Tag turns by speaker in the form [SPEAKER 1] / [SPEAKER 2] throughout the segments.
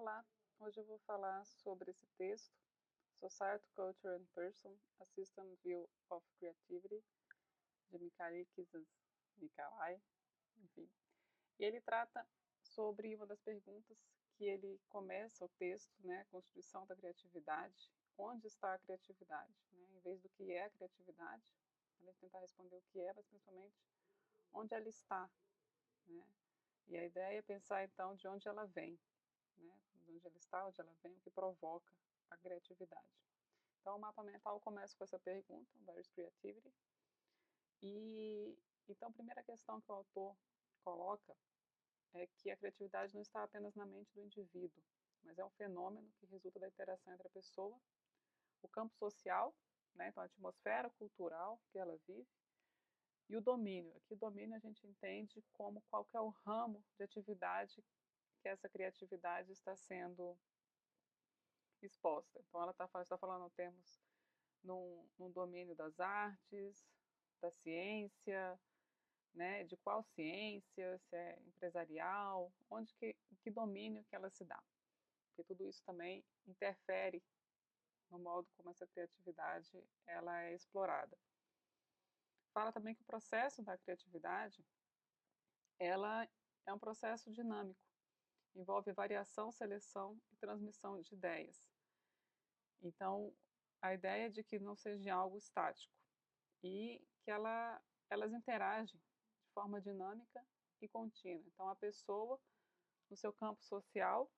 [SPEAKER 1] Olá, hoje eu vou falar sobre esse texto, Society, Culture and Person, A System View of Creativity, de Mihaly Csikszentmihalyi, enfim. E ele trata sobre uma das perguntas que ele começa o texto, né, a constituição da criatividade, onde está a criatividade, né, em vez do que é a criatividade, além de tentar responder o que é, mas principalmente onde ela está, né, e a ideia é pensar então de onde ela vem, né, de onde ela está, onde ela vem, o que provoca a criatividade. Então, o mapa mental começa com essa pergunta, Where is Creativity? E então, a primeira questão que o autor coloca é que a criatividade não está apenas na mente do indivíduo, mas é um fenômeno que resulta da interação entre a pessoa, o campo social, né, então a atmosfera cultural que ela vive, e o domínio. Aqui, domínio a gente entende como qual que é o ramo de atividade que essa criatividade está sendo exposta. Então, ela está falando termos num domínio das artes, da ciência, né, de qual ciência, se é empresarial, que domínio que ela se dá. Porque tudo isso também interfere no modo como essa criatividade ela é explorada. Fala também que o processo da criatividade ela é um processo dinâmico, envolve variação, seleção e transmissão de ideias. Então, a ideia é de que não seja algo estático e que elas interagem de forma dinâmica e contínua. Então, a pessoa, no seu campo social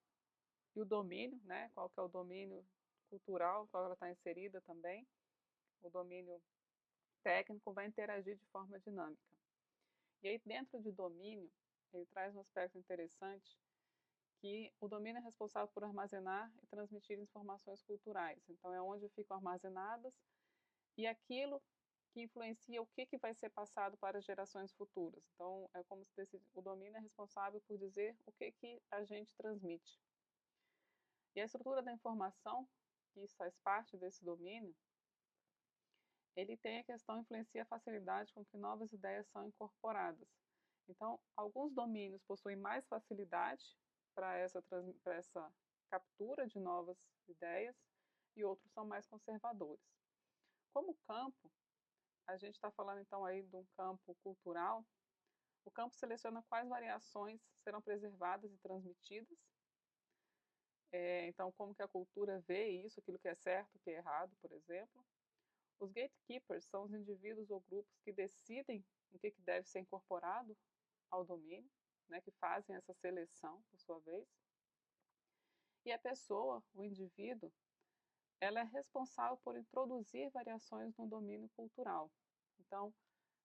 [SPEAKER 1] e o domínio, né, qual que é o domínio cultural, qual ela está inserida também, o domínio técnico vai interagir de forma dinâmica. E aí, dentro de domínio, ele traz um aspecto interessante que o domínio é responsável por armazenar e transmitir informações culturais. Então, é onde ficam armazenadas e aquilo que influencia o que vai ser passado para gerações futuras. Então, é como se o domínio é responsável por dizer o que a gente transmite. E a estrutura da informação, que faz parte desse domínio, ele tem a questão, influencia a facilidade com que novas ideias são incorporadas. Então, alguns domínios possuem mais facilidade para essa captura de novas ideias e outros são mais conservadores. Como campo, a gente está falando então aí de um campo cultural. O campo seleciona quais variações serão preservadas e transmitidas. Então, como que a cultura vê isso, aquilo que é certo, o que é errado, por exemplo. Os gatekeepers são os indivíduos ou grupos que decidem o que deve ser incorporado ao domínio, né, que fazem essa seleção, por sua vez. E a pessoa, o indivíduo, ela é responsável por introduzir variações no domínio cultural. Então,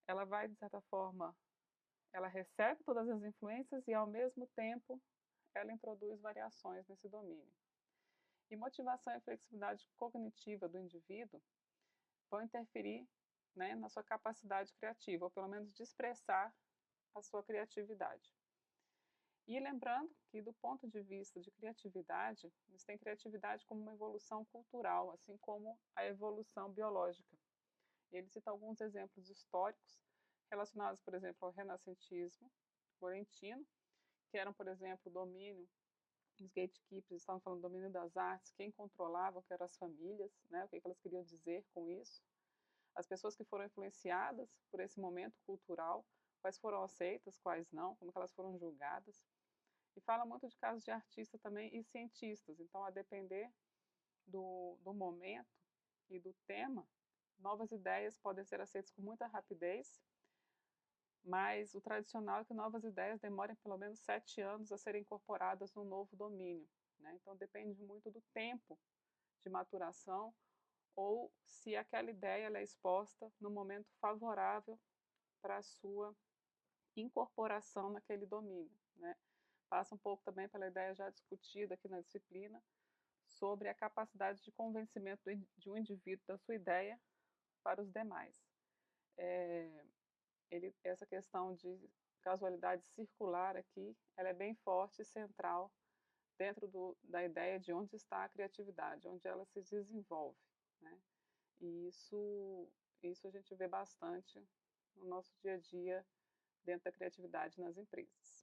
[SPEAKER 1] ela vai, de certa forma, ela recebe todas as influências e, ao mesmo tempo, ela introduz variações nesse domínio. E motivação e flexibilidade cognitiva do indivíduo vão interferir, né, na sua capacidade criativa, ou pelo menos de expressar a sua criatividade. E lembrando que, do ponto de vista de criatividade, eles têm criatividade como uma evolução cultural, assim como a evolução biológica. E ele cita alguns exemplos históricos relacionados, por exemplo, ao renascentismo florentino, que eram, por exemplo, o domínio, os gatekeepers estavam falando do domínio das artes, quem controlava, que eram as famílias, né, o que elas queriam dizer com isso. As pessoas que foram influenciadas por esse momento cultural, quais foram aceitas, quais não, como que elas foram julgadas. E fala muito de casos de artistas também e cientistas. Então, a depender do momento e do tema, novas ideias podem ser aceitas com muita rapidez, mas o tradicional é que novas ideias demorem pelo menos 7 anos a serem incorporadas no novo domínio, né? Então, depende muito do tempo de maturação ou se aquela ideia ela é exposta no momento favorável para a sua incorporação naquele domínio, né? Passa um pouco também pela ideia já discutida aqui na disciplina sobre a capacidade de convencimento de um indivíduo da sua ideia para os demais. Essa questão de casualidade circular aqui, ela é bem forte e central dentro da ideia de onde está a criatividade, onde ela se desenvolve, né? E isso a gente vê bastante no nosso dia a dia dentro da criatividade nas empresas.